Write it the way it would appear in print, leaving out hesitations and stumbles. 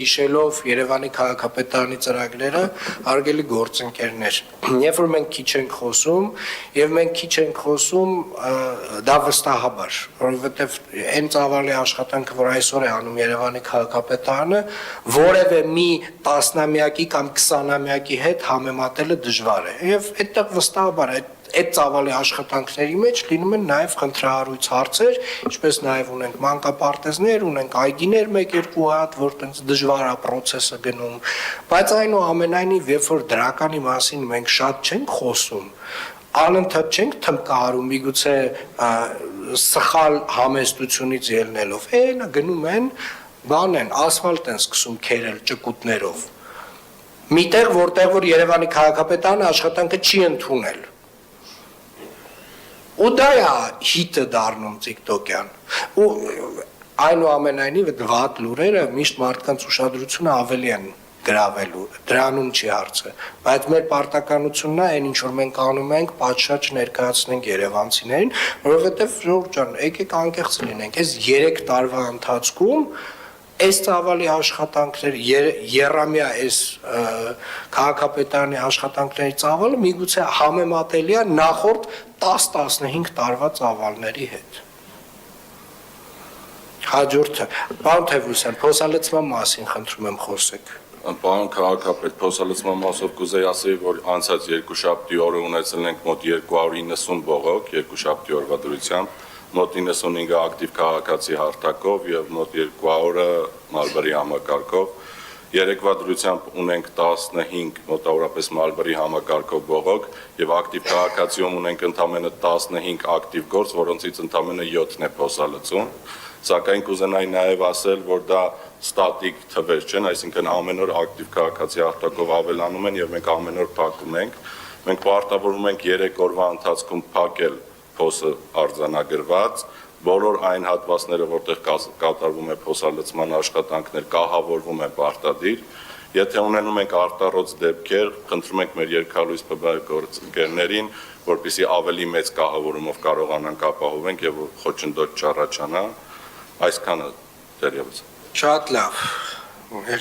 Հիշելով Երևանի քաղաքապետարանի ծրագրերը, հարգելի գործընկերներ, երբ որ մենք քիչ ենք խոսում, եւ մենք քիչ ենք խոսում դա վստահաբար, որովհետեւ այն ծավալի աշխատանքը, որ այսօր է անում Երևանի քաղաքապետարանը, որևէ մի տասնամյակի կամ 20-ամյակի հետ համեմատելը դժվար է։ Եվ այդտեղ վստահաբար այդ ծավալի աշխատանքների մեջ լինում են նաև խնդրահարույց հարցեր, ինչպես նաև ունենք մանկապարտեզներ, ունենք այգիներ 1-2 հատ, որ տենց դժվար է process-ը գնում, բայց այնուամենայնիվ, երբ որ դրականի մասին մենք շատ չենք խոսում, անընդհատ չենք թմկահարում, միգուցե սխալ համեստությունից ելնելով, այնա գնում են, բան են, ասֆալտ են սկսում քերել ճկուտներով։ Միտեղ, որտեղ որ Երևանի քաղաքապետարանը աշխատանքը չի ընդունել։ Ու դա է հիտը դառնում TikTok-յան։ Ու այնուամենայնիվ այդ վատ լուրերը միշտ մարդկանց ուշադրությունը ավելի են գրավելու, դրանում չի հարցը, բայց մեր պարտականությունն է այն ինչ որ մենք անում ենք, պատշաճ ներկայացնենք երևանցիներին, որովհետև ժողովուրդ ջան, եկեք անկեղծ լինենք, այս 3 տարվա ընթացքում այս ծավալի աշխատանքներ, երամյա այս քաղաքապետարանի աշխատանքների ծավալը միգուցե համեմատելի է նախորդ 10-15 տարվա ծավալների հետ։ Հաջորդը, պարոն Թևոսյան, փոխհատուցման մասին խնդրում եմ խոսեք։ Պարոն քաղաքապետ, փոխհատուցման մասով կուզեի ասել, որ անցած երկուշաբթի օրը ունեցել ենք մոտ 290 բողոք, երկուշաբթի օրվա դրությամբ, մոտ 95 ակտիվ քաղաքացի հարթակով եւ մոտ 200-ը Մալբերի համակարգով։ Երեկվա դրությամբ ունենք 15 մոտավորապես Մալբերի համակարգով բողոք եւ ակտիվ քաղաքացիում ունենք ընդամենը 15 ակտիվ գործ, որոնցից ընդամենը 7-ն է փոխհատուցում։ Սակայն կուզենայի նաեւ ասել, որ դա ստատիկ թվեր չեն, այսինքն ամեն օր ակտիվ քաղաքացի հարթակով ավելանում են եւ մենք ամեն օր փակում ենք։ Մենք պարտավորվում ենք 3 օրվա ընթացքում փակել փոսը արձանագրված, բոլոր այն հատվածները, որտեղ կատարվում է փոսալցման աշխատանքներ, կահավորվում է պարտադիր։ Եթե ունենում ենք արտառոց դեպքեր, խնդրում ենք մեր երկհալույց ՊԲ գործընկերներին, որպեսզի ավելի մեծ կահավորումով կարողանանք ապահովենք եւ խոչընդոտ չառաջանա, այսքանը դերևս։ Շատ լավ։